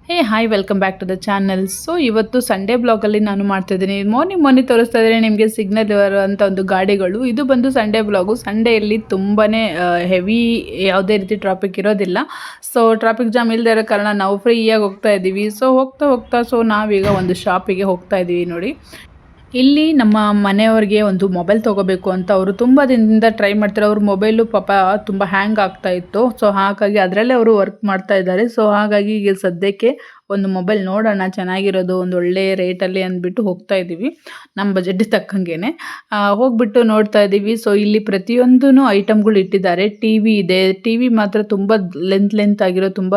Hey hi welcome back to the channel. So ಇವತ್ತು Sunday ಬ್ಲಾಗಲ್ಲಿ ನಾನು ಮಾಡ್ತಾಯಿದ್ದೀನಿ. ಮಾರ್ನಿಂಗ್ ತೋರಿಸ್ತಾ ಇದ್ದೀನಿ ನಿಮಗೆ ಸಿಗ್ನಲ್ ಇರುವಂಥ ಒಂದು ಗಾಡಿಗಳು. ಇದು ಬಂದು ಸಂಡೇ ಬ್ಲಾಗು. ಸಂಡೇಯಲ್ಲಿ ತುಂಬಾ ಹೆವಿ ಯಾವುದೇ ರೀತಿ ಟ್ರಾಫಿಕ್ ಇರೋದಿಲ್ಲ. ಸೊ ಟ್ರಾಫಿಕ್ ಜಾಮ್ ಇಲ್ಲದೆ ಇರೋ ಕಾರಣ ನಾವು ಫ್ರೀಯಾಗಿ ಹೋಗ್ತಾ ಇದ್ದೀವಿ. ಸೊ ಹೋಗ್ತಾ ನಾವೀಗ ಒಂದು ಶಾಪಿಗೆ ಹೋಗ್ತಾ ಇದ್ದೀವಿ ನೋಡಿ. ಇಲ್ಲಿ ನಮ್ಮ ಮನೆಯವ್ರಿಗೆ ಒಂದು ಮೊಬೈಲ್ ತೊಗೋಬೇಕು ಅಂತ ಅವರು ತುಂಬ ದಿನದಿಂದ ಟ್ರೈ ಮಾಡ್ತಾರೆ. ಅವ್ರ ಮೊಬೈಲು ಪಾಪ ತುಂಬ ಹ್ಯಾಂಗ್ ಆಗ್ತಾ ಇತ್ತು. ಸೊ ಹಾಗಾಗಿ ಅದರಲ್ಲೇ ಅವರು ವರ್ಕ್ ಮಾಡ್ತಾ ಇದ್ದಾರೆ. ಸೊ ಹಾಗಾಗಿ ಈಗ ಸದ್ಯಕ್ಕೆ ಒಂದು ಮೊಬೈಲ್ ನೋಡೋಣ ಚೆನ್ನಾಗಿರೋದು ಒಂದು ಒಳ್ಳೆ ರೇಟಲ್ಲಿ ಅಂದ್ಬಿಟ್ಟು ಹೋಗ್ತಾ ಇದ್ದೀವಿ. ನಮ್ಮ ಬಜೆಟ್ಗೆ ತಕ್ಕಂಗೆ ಹೋಗ್ಬಿಟ್ಟು ನೋಡ್ತಾ ಇದ್ದೀವಿ. ಸೊ ಇಲ್ಲಿ ಪ್ರತಿಯೊಂದೂ ಐಟಮ್ಗಳು ಇಟ್ಟಿದ್ದಾರೆ. ಟಿ ವಿ ಇದೆ. ಟಿ ವಿ ಮಾತ್ರ ತುಂಬ ಲೆಂತ್ ಆಗಿರೋ ತುಂಬ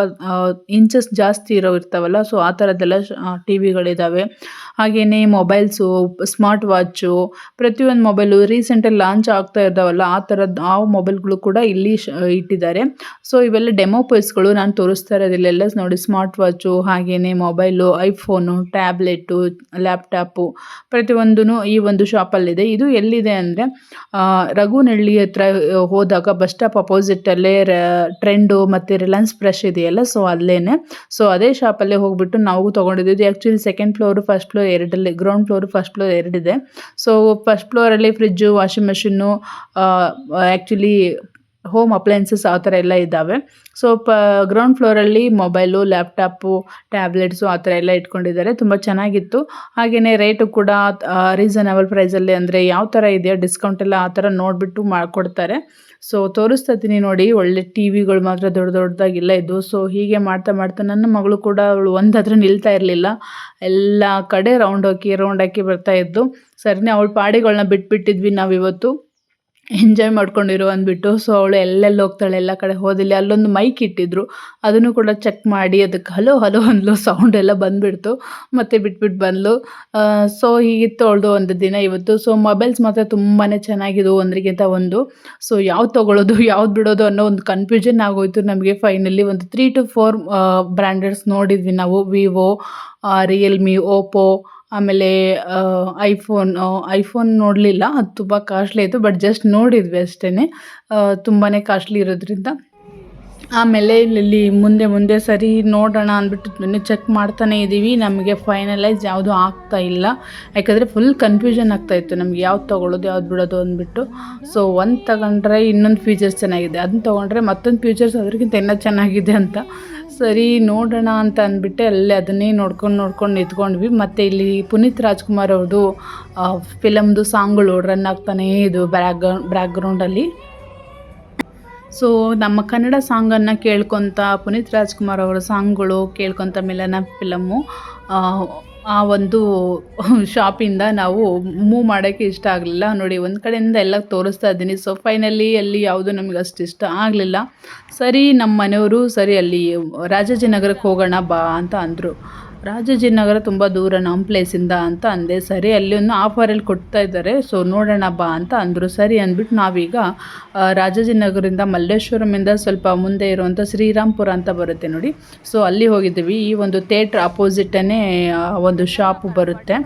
ಇಂಚಸ್ ಜಾಸ್ತಿ ಇರ್ತಾವಲ್ಲ. ಸೊ ಆ ಥರದ್ದೆಲ್ಲ ಟಿ ವಿಗಳಿದ್ದಾವೆ. ಹಾಗೆಯೇ ಮೊಬೈಲ್ಸು, ಸ್ಮಾರ್ಟ್ ವಾಚು, ಪ್ರತಿಯೊಂದು ಮೊಬೈಲು ರೀಸೆಂಟಲ್ಲಿ ಲಾಂಚ್ ಆಗ್ತಾ ಇದ್ದಾವಲ್ಲ ಆ ಥರದ್ದು ಆ ಮೊಬೈಲ್ಗಳು ಕೂಡ ಇಲ್ಲಿ ಇಟ್ಟಿದ್ದಾರೆ. ಸೊ ಇವೆಲ್ಲ ಡೆಮೋ ಪೀಸ್ಗಳು ನಾನು ತೋರಿಸ್ತಾ ಇರೋದಿಲ್ಲೆಲ್ಲ ನೋಡಿ. ಸ್ಮಾರ್ಟ್ ವಾಚು, ಹಾಗೆಯೇ ಮೊಬೈಲು, ಐಫೋನು, ಟ್ಯಾಬ್ಲೆಟು, ಲ್ಯಾಪ್ಟಾಪು ಪ್ರತಿಯೊಂದೂ ಈ ಒಂದು ಶಾಪಲ್ಲಿದೆ. ಇದು ಎಲ್ಲಿದೆ ಅಂದರೆ ರಘುನಹಳ್ಳಿ ಹತ್ರ ಹೋದಾಗ ಬಸ್ ಸ್ಟಾಪ್ ಅಪೋಸಿಟಲ್ಲೇ ಟ್ರೆಂಡು ಮತ್ತು ರಿಲಯನ್ಸ್ ಫ್ರೆಶ್ ಇದೆಯಲ್ಲ, ಸೊ ಅಲ್ಲೇನೆ. ಸೊ ಅದೇ ಶಾಪಲ್ಲೇ ಹೋಗ್ಬಿಟ್ಟು ನಾವು ತೊಗೊಂಡಿದ್ದು. Actually second floor, first floor ಎರಡಲ್ಲಿ, ಗ್ರೌಂಡ್ ಫ್ಲೋರು, ಫಸ್ಟ್ ಫ್ಲೋರ್ ಎರಡಿದೆ. ಸೊ ಫಸ್ಟ್ ಫ್ಲೋರಲ್ಲಿ fridge, washing machine, actually home appliances ಆ ಥರ ಎಲ್ಲ ಇದ್ದಾವೆ. ಸೊ ಗ್ರೌಂಡ್ ಫ್ಲೋರಲ್ಲಿ ಮೊಬೈಲು, ಲ್ಯಾಪ್ಟಾಪು, ಟ್ಯಾಬ್ಲೆಟ್ಸು ಆ ಥರ ಎಲ್ಲ ಇಟ್ಕೊಂಡಿದ್ದಾರೆ. ತುಂಬ ಚೆನ್ನಾಗಿತ್ತು. ಹಾಗೆಯೇ ರೇಟು ಕೂಡ ರೀಸನಬಲ್ ಪ್ರೈಸಲ್ಲಿ, ಅಂದರೆ ಯಾವ ಥರ ಇದೆಯೋ ಡಿಸ್ಕೌಂಟ್ ಎಲ್ಲ ಆ ಥರ ನೋಡಿಬಿಟ್ಟು ಮಾಡಿಕೊಡ್ತಾರೆ. ಸೊ ತೋರಿಸ್ತಾ ಇದ್ದೀನಿ ನೋಡಿ. ಒಳ್ಳೆ ಟಿ ವಿಗಳು ಮಾತ್ರ ದೊಡ್ಡದಾಗಿಲ್ಲ ಇದು. ಸೊ ಹೀಗೆ ಮಾಡ್ತಾ ನನ್ನ ಮಗಳು ಕೂಡ ಅವಳು ಒಂದಾದ್ರೆ ನಿಲ್ತಾ ಇರಲಿಲ್ಲ. ಎಲ್ಲ ಕಡೆ ರೌಂಡ್ ಹಾಕಿ ಬರ್ತಾ ಇದ್ದು. ಸರಿನೇ ಅವಳ ಪಾಡಿಗಳನ್ನ ಬಿಟ್ಬಿಟ್ಟಿದ್ವಿ ನಾವಿವತ್ತು, ಎಂಜಾಯ್ ಮಾಡ್ಕೊಂಡಿರು ಅಂದ್ಬಿಟ್ಟು. ಸೊ ಅವಳು ಎಲ್ಲೆಲ್ಲಿ ಹೋಗ್ತಾಳೆ, ಎಲ್ಲ ಕಡೆ ಹೋದಿಲ್ಲ. ಅಲ್ಲೊಂದು ಮೈಕ್ ಇಟ್ಟಿದ್ರು, ಅದನ್ನು ಕೂಡ ಚೆಕ್ ಮಾಡಿ ಅದಕ್ಕೆ ಹಲೋ ಅಂದ್ಲು. ಸೌಂಡ್ ಎಲ್ಲ ಬಂದುಬಿಡ್ತು, ಮತ್ತೆ ಬಿಟ್ಬಿಟ್ಟು ಬಂದ್ಲು. ಸೊ ಹೀಗಿತ್ತು ಅವಳದು ಒಂದು ದಿನ ಇವತ್ತು. ಸೊ ಮೊಬೈಲ್ಸ್ ಮಾತ್ರ ತುಂಬಾ ಚೆನ್ನಾಗಿದ್ವು ಒಂದ್ರಿಗಿಂತ ಒಂದು. ಸೊ ಯಾವ್ದು ತೊಗೊಳ್ಳೋದು ಯಾವ್ದು ಬಿಡೋದು ಅನ್ನೋ ಒಂದು ಕನ್ಫ್ಯೂಷನ್ ಆಗೋಯ್ತು ನಮಗೆ. ಫೈನಲಿ ಒಂದು 3 to 4 ಬ್ರ್ಯಾಂಡೆಡ್ಸ್ ನೋಡಿದ್ವಿ ನಾವು. ವಿವೋ, ರಿಯಲ್ಮಿ, ಓಪೋ, ಆಮೇಲೆ ಐಫೋನ್ ನೋಡಲಿಲ್ಲ, ಅದು ತುಂಬ ಕಾಸ್ಟ್ಲಿ ಆಯಿತು. ಬಟ್ ಜಸ್ಟ್ ನೋಡಿದ್ವಿ ಅಷ್ಟೇ, ತುಂಬಾ ಕಾಸ್ಟ್ಲಿ ಇರೋದ್ರಿಂದ. ಆಮೇಲೆ ಇಲ್ಲಿ ಮುಂದೆ ಸರಿ ನೋಡೋಣ ಅಂದ್ಬಿಟ್ಟು ಇನ್ನೂ ಚೆಕ್ ಮಾಡ್ತಾನೇ ಇದ್ದೀವಿ. ನಮಗೆ ಫೈನಲೈಸ್ ಯಾವುದು ಆಗ್ತಾ ಇಲ್ಲ, ಯಾಕಂದರೆ ಫುಲ್ ಕನ್ಫ್ಯೂಷನ್ ಆಗ್ತಾಯಿತ್ತು ನಮಗೆ ಯಾವ್ದು ತೊಗೊಳ್ಳೋದು ಯಾವ್ದು ಬಿಡೋದು ಅಂದ್ಬಿಟ್ಟು. ಸೊ ಒಂದು ತಗೊಂಡ್ರೆ ಇನ್ನೊಂದು ಫೀಚರ್ಸ್ ಚೆನ್ನಾಗಿದೆ, ಅದನ್ನ ತೊಗೊಂಡ್ರೆ ಮತ್ತೊಂದು ಫೀಚರ್ಸ್ ಅದಕ್ಕಿಂತ ಇನ್ನೂ ಚೆನ್ನಾಗಿದೆ ಅಂತ. ಸರಿ ನೋಡೋಣ ಅಂತ ಅಂದ್ಬಿಟ್ಟು ಅಲ್ಲೇ ಅದನ್ನೇ ನೋಡ್ಕೊಂಡು ನಿಂತ್ಕೊಂಡ್ವಿ. ಮತ್ತು ಇಲ್ಲಿ ಪುನೀತ್ ರಾಜ್ಕುಮಾರ್ ಅವ್ರದ್ದು ಫಿಲಮ್ದು ಸಾಂಗ್ಗಳು ರನ್ ಆಗ್ತಾನೇ ಇದು ಬ್ಯಾಕ್ಗ್ರೌಂಡಲ್ಲಿ. ಸೊ ನಮ್ಮ ಕನ್ನಡ ಸಾಂಗನ್ನು ಕೇಳ್ಕೊತ, ಪುನೀತ್ ರಾಜ್ಕುಮಾರ್ ಅವರ ಸಾಂಗ್ಗಳು ಕೇಳ್ಕೊತ ಮಿಲನ ಫಿಲಮ್ಮು ಆ ಒಂದು ಶಾಪಿಂದ ನಾವು ಮೂವ್ ಮಾಡೋಕ್ಕೆ ಇಷ್ಟ ಆಗಲಿಲ್ಲ ನೋಡಿ. ಒಂದು ಕಡೆಯಿಂದ ಎಲ್ಲ ತೋರಿಸ್ತಾ ಇದ್ದೀನಿ. ಸೊ ಫೈನಲಿ ಅಲ್ಲಿ ಯಾವುದು ನಮಗೆ ಅಷ್ಟು ಇಷ್ಟ ಆಗಲಿಲ್ಲ. ಸರಿ ನಮ್ಮ ಮನೆಯವರು ಸರಿ ಅಲ್ಲಿ ರಾಜಾಜಿನಗರಕ್ಕೆ ಹೋಗೋಣ ಬಾ ಅಂತ ಅಂದರು. ರಾಜಾಜಿನಗರ ತುಂಬ ದೂರ ನಮ್ಮ ಪ್ಲೇಸಿಂದ ಅಂತ ಅಂದೆ. ಸರಿ ಅಲ್ಲಿ ಒಂದು ಆಫರಲ್ಲಿ ಕೊಡ್ತಾ ಇದ್ದಾರೆ, ಸೊ ನೋಡೋಣ ಬಾ ಅಂತ ಅಂದರು. ಸರಿ ಅಂದ್ಬಿಟ್ಟು ನಾವೀಗ ರಾಜಾಜಿನಗರದಿಂದ ಮಲ್ಲೇಶ್ವರಮಿಂದ ಸ್ವಲ್ಪ ಮುಂದೆ ಇರುವಂಥ ಶ್ರೀರಾಮ್ಪುರ ಅಂತ ಬರುತ್ತೆ ನೋಡಿ. ಸೊ ಅಲ್ಲಿ ಹೋಗಿದ್ದೀವಿ. ಈ ಒಂದು ಥಿಯೇಟ್ರ್ ಅಪೋಸಿಟೇ ಒಂದು ಶಾಪು ಬರುತ್ತೆ.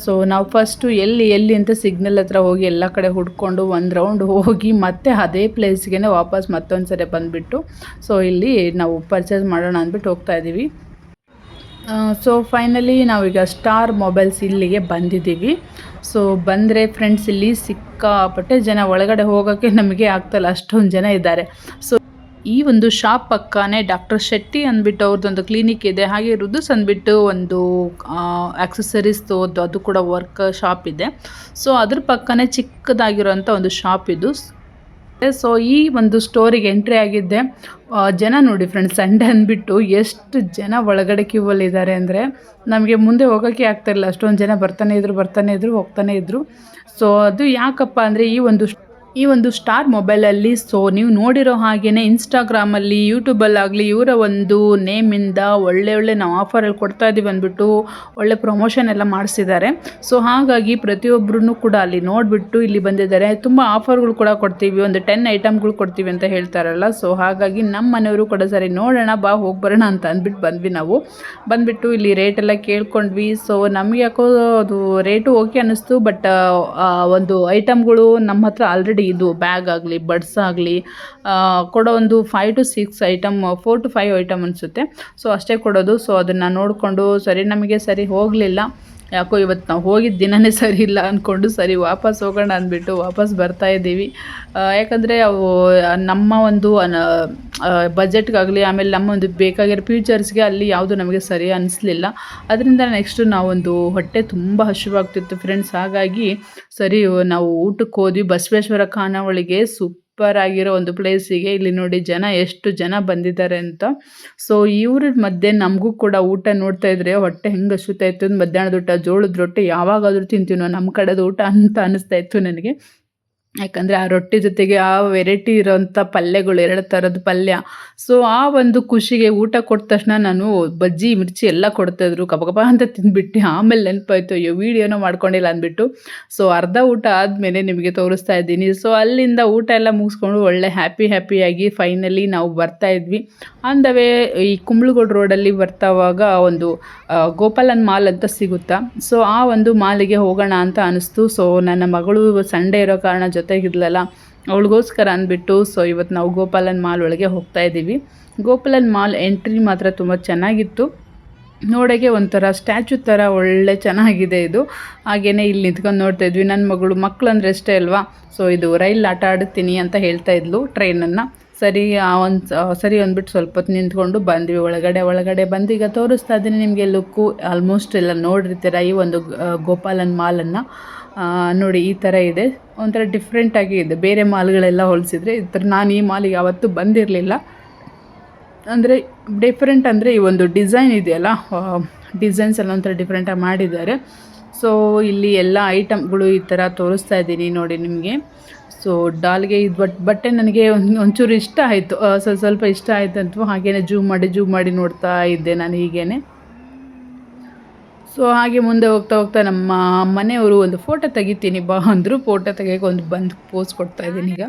ಸೊ ನಾವು ಫಸ್ಟು ಎಲ್ಲಿ ಅಂತ ಸಿಗ್ನಲ್ ಹತ್ರ ಹೋಗಿ ಎಲ್ಲ ಕಡೆ ಹುಡ್ಕೊಂಡು ಒಂದು ರೌಂಡ್ ಹೋಗಿ ಮತ್ತೆ ಅದೇ ಪ್ಲೇಸ್ಗೆ ವಾಪಸ್ ಮತ್ತೊಂದು ಸರಿ ಬಂದುಬಿಟ್ಟು ಸೊ ಇಲ್ಲಿ ನಾವು ಪರ್ಚೇಸ್ ಮಾಡೋಣ ಅಂದ್ಬಿಟ್ಟು ಹೋಗ್ತಾ ಇದ್ದೀವಿ. ಸೊ ಫೈನಲಿ ನಾವೀಗ ಸ್ಟಾರ್ ಮೊಬೈಲ್ಸ್ ಇಲ್ಲಿಗೆ ಬಂದಿದ್ದೀವಿ. ಸೊ ಬಂದರೆ ಫ್ರೆಂಡ್ಸ್ ಇಲ್ಲಿ ಸಿಕ್ಕಾಪಟ್ಟೆ ಜನ, ಒಳಗಡೆ ಹೋಗೋಕ್ಕೆ ನಮಗೆ ಆಗ್ತಾಯಿಲ್ಲ, ಅಷ್ಟೊಂದು ಜನ ಇದ್ದಾರೆ. ಸೊ ಈ ಒಂದು ಶಾಪ್ ಪಕ್ಕನೇ ಡಾಕ್ಟರ್ ಶೆಟ್ಟಿ ಅಂದ್ಬಿಟ್ಟು ಅವ್ರದ್ದೊಂದು ಕ್ಲಿನಿಕ್ ಇದೆ. ಹಾಗೆ ರುದುಸ್ ಅಂದ್ಬಿಟ್ಟು ಒಂದು ಆಕ್ಸೆಸರೀಸ್ದು ಅದು ಕೂಡ ವರ್ಕ್ ಶಾಪ್ ಇದೆ. ಸೊ ಅದ್ರ ಪಕ್ಕನೇ ಚಿಕ್ಕದಾಗಿರೋಂಥ ಒಂದು ಶಾಪ್ ಇದು. ಸೊ ಈ ಒಂದು ಸ್ಟೋರಿಗೆ ಎಂಟ್ರಿ ಆಗಿದ್ದೆ. ಜನ ನೋಡಿ ಫ್ರೆಂಡ್ಸ್, ಸಂಡೇ ಅಂದ್ಬಿಟ್ಟು ಎಷ್ಟು ಜನ ಒಳಗಡೆ ಕ್ಯೂವಲ್ಲಿದ್ದಾರೆ ಅಂದರೆ ನಮಗೆ ಮುಂದೆ ಹೋಗೋಕ್ಕೆ ಆಗ್ತಾಯಿಲ್ಲ, ಅಷ್ಟೊಂದು ಜನ ಬರ್ತಾನೆ ಇದ್ರು ಹೋಗ್ತಾನೆ ಇದ್ರು. ಸೊ ಅದು ಯಾಕಪ್ಪ ಅಂದರೆ ಈ ಒಂದು ಸ್ಟಾರ್ ಮೊಬೈಲಲ್ಲಿ ಸೊ ನೀವು ನೋಡಿರೋ ಹಾಗೆಯೇ ಇನ್ಸ್ಟಾಗ್ರಾಮಲ್ಲಿ, ಯೂಟ್ಯೂಬಲ್ಲಾಗಲಿ ಇವರ ಒಂದು ನೇಮಿಂದ ಒಳ್ಳೆ ನಾವು ಆಫರಲ್ಲಿ ಕೊಡ್ತಾ ಇದ್ದೀವಿ ಅಂದ್ಬಿಟ್ಟು ಒಳ್ಳೆ ಪ್ರಮೋಷನ್ ಎಲ್ಲ ಮಾಡಿಸಿದ್ದಾರೆ. ಸೊ ಹಾಗಾಗಿ ಪ್ರತಿಯೊಬ್ಬರೂ ಕೂಡ ಅಲ್ಲಿ ನೋಡಿಬಿಟ್ಟು ಇಲ್ಲಿ ಬಂದಿದ್ದಾರೆ. ತುಂಬ ಆಫರ್ಗಳು ಕೂಡ ಕೊಡ್ತೀವಿ, ಒಂದು 10 ಐಟಮ್ಗಳು ಕೊಡ್ತೀವಿ ಅಂತ ಹೇಳ್ತಾರಲ್ಲ. ಸೊ ಹಾಗಾಗಿ ನಮ್ಮ ಮನೆಯವರು ಕೂಡ ಸರಿ ನೋಡೋಣ ಬಾ ಹೋಗಿ ಬರೋಣ ಅಂತ ಅಂದ್ಬಿಟ್ಟು ಬಂದ್ವಿ. ನಾವು ಬಂದುಬಿಟ್ಟು ಇಲ್ಲಿ ರೇಟೆಲ್ಲ ಕೇಳ್ಕೊಂಡ್ವಿ. ಸೊ ನಮಗೆ ಯಾಕೋ ಅದು ರೇಟು ಓಕೆ ಅನ್ನಿಸ್ತು. ಬಟ್ ಒಂದು ಐಟಮ್ಗಳು ನಮ್ಮ ಹತ್ರ ಆಲ್ರೆಡಿ ನೋಡಿ ಇದು ಬ್ಯಾಗ್ ಆಗಲಿ ಬಡ್ಸ್ ಆಗಲಿ ಕೊಡೋ ಒಂದು 5 to 6 ಐಟಮ್ 4 to 5 ಐಟಮ್ ಅನಿಸುತ್ತೆ. ಸೊ ಅಷ್ಟೇ ಕೊಡೋದು. ಸೊ ಅದನ್ನು ನೋಡಿಕೊಂಡು ಸರಿ ನಮಗೆ ಸರಿ ಹೋಗಲಿಲ್ಲ, ಯಾಕೋ ಇವತ್ತು ನಾವು ಹೋಗಿದ್ದ ದಿನವೇ ಸರಿ ಇಲ್ಲ ಅಂದ್ಕೊಂಡು ಸರಿ ವಾಪಸ್ ಹೋಗೋಣ ಅಂದ್ಬಿಟ್ಟು ವಾಪಸ್ ಬರ್ತಾಯಿದ್ದೀವಿ. ಯಾಕಂದರೆ ಅವು ನಮ್ಮ ಒಂದು ಬಜೆಟ್ಗಾಗಲಿ ಆಮೇಲೆ ನಮ್ಮ ಒಂದು ಬೇಕಾಗಿರೋ ಫ್ಯೂಚರ್ಸ್ಗೆ ಅಲ್ಲಿ ಯಾವುದು ನಮಗೆ ಸರಿ ಅನ್ನಿಸ್ಲಿಲ್ಲ. ಅದರಿಂದ ನೆಕ್ಸ್ಟು ನಾವೊಂದು ಹೊಟ್ಟೆ ತುಂಬ ಹಸಿವಾಗ್ತಿತ್ತು ಫ್ರೆಂಡ್ಸ್. ಹಾಗಾಗಿ ಸರಿ ನಾವು ಊಟಕ್ಕೆ ಹೋದ್ವಿ ಬಸವೇಶ್ವರ ಖಾನಾವಳಿಗೆ. ಸೂಪರ್ ಆಗಿರೋ ಒಂದು ಪ್ಲೇಸಿಗೆ. ಇಲ್ಲಿ ನೋಡಿ ಜನ ಎಷ್ಟು ಜನ ಬಂದಿದ್ದಾರೆ ಅಂತ. ಸೊ ಇವ್ರ ಮಧ್ಯೆ ನಮಗೂ ಕೂಡ ಊಟ ನೋಡ್ತಾ ಇದ್ರೆ ಹೊಟ್ಟೆ ಹೆಂಗೆ ಹಸುತ್ತಾ ಇತ್ತು. ಮಧ್ಯಾಹ್ನದ ಊಟ ಜೋಳದ ರೊಟ್ಟಿ ಯಾವಾಗಾದರೂ ತಿಂತೀವಿ ನಾವು, ನಮ್ಮ ಕಡೆದು ಊಟ ಅಂತ ಅನ್ನಿಸ್ತಾ ಇತ್ತು ನನಗೆ. ಯಾಕಂದರೆ ಆ ರೊಟ್ಟಿ ಜೊತೆಗೆ ಆ ವೆರೈಟಿ ಇರೋಂಥ ಪಲ್ಯಗಳು 2 ಥರದ ಪಲ್ಯ. ಸೊ ಆ ಒಂದು ಖುಷಿಗೆ ಊಟ ಕೊಟ್ಟ ತಕ್ಷಣ ನಾನು ಬಜ್ಜಿ ಮಿರ್ಚಿ ಎಲ್ಲ ಕೊಡ್ತಾಯಿದ್ರು, ಕಬ ಅಂತ ತಿಂದ್ಬಿಟ್ಟು ಆಮೇಲೆ ನೆನಪಾಯಿತು ಅಯ್ಯೋ ವೀಡಿಯೋನೂ ಮಾಡ್ಕೊಂಡಿಲ್ಲ ಅಂದ್ಬಿಟ್ಟು. ಸೊ ಅರ್ಧ ಊಟ ಆದಮೇಲೆ ನಿಮಗೆ ತೋರಿಸ್ತಾ ಇದ್ದೀನಿ. ಸೊ ಅಲ್ಲಿಂದ ಊಟ ಎಲ್ಲ ಮುಗಿಸ್ಕೊಂಡು ಒಳ್ಳೆ ಹ್ಯಾಪಿಯಾಗಿ ಫೈನಲಿ ನಾವು ಬರ್ತಾಯಿದ್ವಿ. ಆನ್ ದ ವೇ ಈ ಕುಂಬ್ಳಗೋಡು ರೋಡಲ್ಲಿ ಬರ್ತಾವಾಗ ಒಂದು ಗೋಪಾಲನ್ ಮಾಲ್ ಅಂತ ಸಿಗುತ್ತಾ. ಸೊ ಆ ಒಂದು ಮಾಲಿಗೆ ಹೋಗೋಣ ಅಂತ ಅನಿಸ್ತು. ಸೊ ನನ್ನ ಮಗಳು ಸಂಡೇ ಇರೋ ಕಾರಣ ಜೊತೆಗಿದ್ಲಲ್ಲ, ಅವಳಿಗೋಸ್ಕರ ಅಂದ್ಬಿಟ್ಟು ಸೊ ಇವತ್ತು ನಾವು ಗೋಪಾಲನ್ ಮಾಲ್ ಒಳಗೆ ಹೋಗ್ತಾ ಇದ್ದೀವಿ. ಗೋಪಾಲನ್ ಮಾಲ್ ಎಂಟ್ರಿ ಮಾತ್ರ ತುಂಬ ಚೆನ್ನಾಗಿತ್ತು. ನೋಡೋಕ್ಕೆ ಒಂಥರ ಸ್ಟ್ಯಾಚು ಥರ ಒಳ್ಳೆ ಚೆನ್ನಾಗಿದೆ ಇದು. ಹಾಗೆಯೇ ಇಲ್ಲಿ ನಿಂತ್ಕೊಂಡು ನೋಡ್ತಾ ಇದ್ವಿ. ನನ್ನ ಮಕ್ಕಳು ಅಂದರೆ ಅಷ್ಟೇ ಅಲ್ವಾ. ಸೊ ಇದು ರೈಲ್ ಆಟ ಆಡ್ತೀನಿ ಅಂತ ಹೇಳ್ತಾ ಇದ್ಲು, ಟ್ರೈನನ್ನು. ಸರಿ ಅಂದ್ಬಿಟ್ಟು ಸ್ವಲ್ಪ ಹೊತ್ತು ನಿಂತ್ಕೊಂಡು ಬಂದ್ವಿ ಒಳಗಡೆ ಬಂದು ಈಗ ತೋರಿಸ್ತಾ ಇದ್ದೀನಿ ನಿಮಗೆ ಲುಕ್ಕು. ಆಲ್ಮೋಸ್ಟ್ ಎಲ್ಲ ನೋಡಿರ್ತೀರ ಈ ಒಂದು ಗೋಪಾಲನ್ ಮಾಲನ್ನು. ನೋಡಿ ಈ ಥರ ಇದೆ, ಒಂಥರ ಡಿಫ್ರೆಂಟಾಗಿ ಇದೆ ಬೇರೆ ಮಾಲ್ಗಳೆಲ್ಲ ಹೋಲಿಸಿದ್ರೆ. ಈ ಥರ ನಾನು ಈ ಮಾಲಿಗೆ ಯಾವತ್ತೂ ಬಂದಿರಲಿಲ್ಲ. ಅಂದರೆ ಡಿಫ್ರೆಂಟ್ ಅಂದರೆ ಈ ಒಂದು ಡಿಸೈನ್ ಇದೆಯಲ್ಲ, ಡಿಸೈನ್ಸ್ ಎಲ್ಲ ಒಂಥರ ಡಿಫ್ರೆಂಟಾಗಿ ಮಾಡಿದ್ದಾರೆ. ಸೊ ಇಲ್ಲಿ ಎಲ್ಲ ಐಟಮ್ಗಳು ಈ ಥರ ತೋರಿಸ್ತಾ ಇದ್ದೀನಿ ನೋಡಿ ನಿಮಗೆ. ಸೊ ಡಾಲ್ಗೆ ಇದು ಬಟ್ಟೆ ನನಗೆ ಒಂಚೂರು ಇಷ್ಟ ಆಯಿತು, ಸ್ವಲ್ಪ ಇಷ್ಟ ಆಯಿತಂತೂ ಹಾಗೇ ಜೂಮ್ ಮಾಡಿ ನೋಡ್ತಾ ಇದ್ದೆ ನಾನು ಹೀಗೇ. ಸೊ ಹಾಗೆ ಮುಂದೆ ಹೋಗ್ತಾ ನಮ್ಮ ಮನೆಯವರು ಒಂದು ಫೋಟೋ ತೆಗಿತೀನಿ ಬಾ ಅಂದರು. ಫೋಟೋ ತೆಗಿಯೋಕೆ ಒಂದು ಬಂದು ಪೋಸ್ ಕೊಡ್ತಾ ಇದ್ದೀನಿ ಈಗ.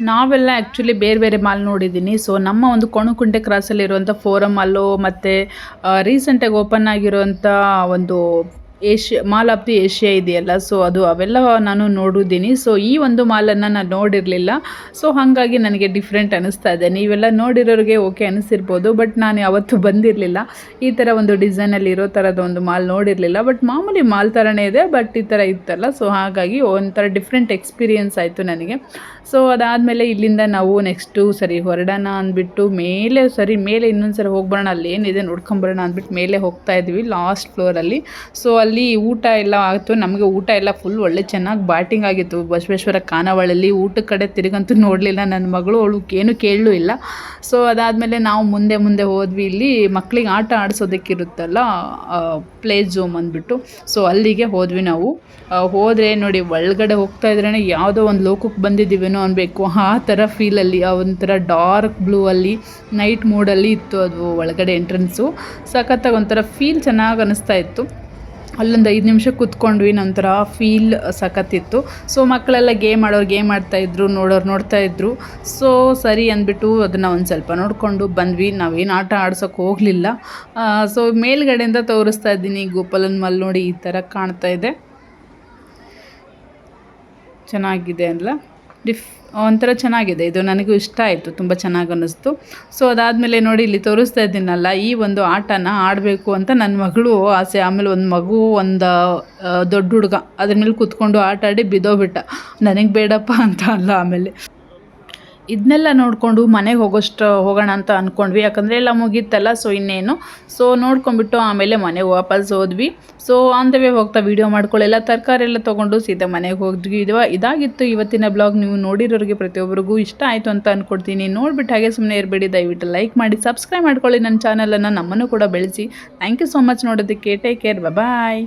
ನಾವೆಲ್ಲ ಆ್ಯಕ್ಚುಲಿ ಬೇರೆ ಮಾಲ್ ನೋಡಿದ್ದೀನಿ. ಸೊ ನಮ್ಮ ಒಂದು ಕೊಣಕುಂಟೆ ಕ್ರಾಸಲ್ಲಿರುವಂಥ ಫೋರಮ್ ಮಾಲು ಮತ್ತು ರೀಸೆಂಟಾಗಿ ಓಪನ್ ಆಗಿರುವಂಥ ಒಂದು ಮಾಲ್ ಆಫ್ ದಿ ಏಷ್ಯಾ ಇದೆಯಲ್ಲ, ಸೊ ಅವೆಲ್ಲ ನಾನು ನೋಡಿದ್ದೀನಿ. ಸೊ ಈ ಒಂದು ಮಾಲನ್ನು ನಾನು ನೋಡಿರಲಿಲ್ಲ. ಸೊ ಹಾಗಾಗಿ ನನಗೆ ಡಿಫ್ರೆಂಟ್ ಅನ್ನಿಸ್ತಾ ಇದೆ. ನೀವೆಲ್ಲ ನೋಡಿರೋರಿಗೆ ಓಕೆ ಅನ್ನಿಸಿರ್ಬೋದು, ಬಟ್ ನಾನು ಯಾವತ್ತೂ ಬಂದಿರಲಿಲ್ಲ. ಈ ಥರ ಒಂದು ಡಿಸೈನಲ್ಲಿ ಇರೋ ಥರದ ಒಂದು ಮಾಲ್ ನೋಡಿರಲಿಲ್ಲ. ಬಟ್ ಮಾಮೂಲಿ ಮಾಲ್ ಥರನೇ ಇದೆ, ಬಟ್ ಈ ಥರ ಇತ್ತಲ್ಲ. ಸೊ ಹಾಗಾಗಿ ಒಂಥರ ಡಿಫ್ರೆಂಟ್ ಎಕ್ಸ್ಪೀರಿಯೆನ್ಸ್ ಆಯಿತು ನನಗೆ. ಸೊ ಅದಾದಮೇಲೆ ಇಲ್ಲಿಂದ ನಾವು ನೆಕ್ಸ್ಟು ಸರಿ ಹೊರಡೋಣ ಅಂದ್ಬಿಟ್ಟು ಮೇಲೆ ಇನ್ನೊಂದು ಸರಿ ಹೋಗ್ಬರೋಣ, ಅಲ್ಲಿ ಏನಿದೆ ನೋಡ್ಕೊಂಬರೋಣ ಅಂದ್ಬಿಟ್ಟು ಮೇಲೆ ಹೋಗ್ತಾ ಇದ್ವಿ ಲಾಸ್ಟ್ ಫ್ಲೋರಲ್ಲಿ. ಸೊ ಅಲ್ಲಿ ಊಟ ಎಲ್ಲ ಆಯಿತು. ನಮಗೆ ಊಟ ಎಲ್ಲ ಫುಲ್ ಒಳ್ಳೆ ಚೆನ್ನಾಗಿ ಬ್ಯಾಟಿಂಗ್ ಆಗಿತ್ತು ಬಸವೇಶ್ವರ ಖಾನಾವಳಿಯಲ್ಲಿ. ಊಟದ ಕಡೆ ತಿರುಗಂತೂ ನೋಡಲಿಲ್ಲ ನನ್ನ ಮಗಳು, ಅವಳು ಏನು ಕೇಳಲೂ ಇಲ್ಲ. ಸೊ ಅದಾದಮೇಲೆ ನಾವು ಮುಂದೆ ಹೋದ್ವಿ. ಇಲ್ಲಿ ಮಕ್ಕಳಿಗೆ ಆಟ ಆಡಿಸೋದಕ್ಕಿರುತ್ತಲ್ಲ ಪ್ಲೇ ಝೋಮ್ ಅಂದ್ಬಿಟ್ಟು, ಸೊ ಅಲ್ಲಿಗೆ ಹೋದ್ವಿ ನಾವು. ಹೋದರೆ ನೋಡಿ ಒಳಗಡೆ ಹೋಗ್ತಾ ಇದ್ರೇ ಯಾವುದೋ ಒಂದು ಲೋಕಕ್ಕೆ ಬಂದಿದ್ದೀವೇನೋ ಅನ್ಬೇಕು, ಆ ಥರ ಫೀಲಲ್ಲಿ ಒಂಥರ ಡಾರ್ಕ್ ಬ್ಲೂ ಅಲ್ಲಿ ನೈಟ್ ಮೂಡಲ್ಲಿ ಇತ್ತು ಅದು ಒಳಗಡೆ ಎಂಟ್ರೆನ್ಸು. ಸಖತ್ತಾಗಿ ಒಂಥರ ಫೀಲ್ ಚೆನ್ನಾಗಿ ಅನ್ನಿಸ್ತಾ ಇತ್ತು. ಅಲ್ಲೊಂದು 5 ನಿಮಿಷ ಕೂತ್ಕೊಂಡ್ವಿ, ನಂತರ ಫೀಲ್ ಸಖತ್ತಿತ್ತು. ಸೊ ಮಕ್ಕಳೆಲ್ಲ ಗೇಮ್ ಆಡ್ತಾಯಿದ್ರು, ನೋಡ್ತಾಯಿದ್ರು. ಸೊ ಸರಿ ಅಂದ್ಬಿಟ್ಟು ಅದನ್ನು ಒಂದು ಸ್ವಲ್ಪ ನೋಡಿಕೊಂಡು ಬಂದ್ವಿ. ನಾವೇನು ಆಟ ಆಡ್ಸೋಕ್ಕೆ ಹೋಗಲಿಲ್ಲ. ಸೊ ಮೇಲ್ಗಡೆಯಿಂದ ತೋರಿಸ್ತಾ ಇದ್ದೀನಿ ಗೋಪಾಲನ್ ಮಾಲ್. ನೋಡಿ ಈ ಥರ ಕಾಣ್ತಾ ಇದೆ, ಚೆನ್ನಾಗಿದೆ ಅಲ್ಲ, ಒಂಥರ ಚೆನ್ನಾಗಿದೆ ಇದು. ನನಗೂ ಇಷ್ಟ ಆಯಿತು, ತುಂಬ ಚೆನ್ನಾಗಿ ಅನ್ನಿಸ್ತು. ಸೊ ಅದಾದಮೇಲೆ ನೋಡಿ ಇಲ್ಲಿ ತೋರಿಸ್ತಾ ಇದ್ದೀನಲ್ಲ, ಈ ಒಂದು ಆಟನ ಆಡಬೇಕು ಅಂತ ನನ್ನ ಮಗಳು ಆಸೆ. ಆಮೇಲೆ ಒಂದು ಮಗು ಒಂದು ದೊಡ್ಡ ಹುಡುಗ ಅದ್ರ ಮೇಲೆ ಕೂತ್ಕೊಂಡು ಆಟ ಆಡಿ ಬಿದ್ದೋಗ್ಬಿಟ್ಟ. ನನಗೆ ಬೇಡಪ್ಪ ಅಂತ ಅಲ್ಲ. ಆಮೇಲೆ ಇದನ್ನೆಲ್ಲ ನೋಡಿಕೊಂಡು ಮನೆಗೆ ಹೋಗೋಣ ಅಂತ ಅಂದ್ಕೊಂಡ್ವಿ. ಯಾಕಂದರೆ ಎಲ್ಲ ಮುಗೀತಲ್ಲ. ಸೊ ಇನ್ನೇನು, ಸೊ ನೋಡ್ಕೊಂಡ್ಬಿಟ್ಟು ಆಮೇಲೆ ಮನೆಗೆ ವಾಪಸ್ ಹೋದ್ವಿ. ಸೊ ಆನ್ ದ ವೇ ಹೋಗ್ತಾ ವೀಡಿಯೋ ಮಾಡ್ಕೊಳ್ಳೆಲ್ಲ ತರಕಾರಿ ಎಲ್ಲ ತೊಗೊಂಡು ಸೀದಾ ಮನೆಗೆ ಹೋದ್ವಿ. ಇದಾಗಿತ್ತು ಇವತ್ತಿನ ಬ್ಲಾಗ್. ನೀವು ನೋಡಿರೋರಿಗೆ ಪ್ರತಿಯೊಬ್ಬರಿಗೂ ಇಷ್ಟ ಆಯಿತು ಅಂತ ಅಂದ್ಕೊಡ್ತೀನಿ. ನೋಡಿಬಿಟ್ಟು ಹಾಗೆ ಸುಮ್ಮನೆ ಇರಬೇಡಿ, ದಯವಿಟ್ಟು ಲೈಕ್ ಮಾಡಿ ಸಬ್ಸ್ಕ್ರೈಬ್ ಮಾಡ್ಕೊಳ್ಳಿ ನನ್ನ ಚಾನಲನ್ನು. ನಮ್ಮನ್ನು ಕೂಡ ಬೆಳೆಸಿ. ಥ್ಯಾಂಕ್ ಯು ಸೋ ಮಚ್ ನೋಡೋದಕ್ಕೆ. ಟೇಕ್ ಕೇರ್, ಬಾಯ್.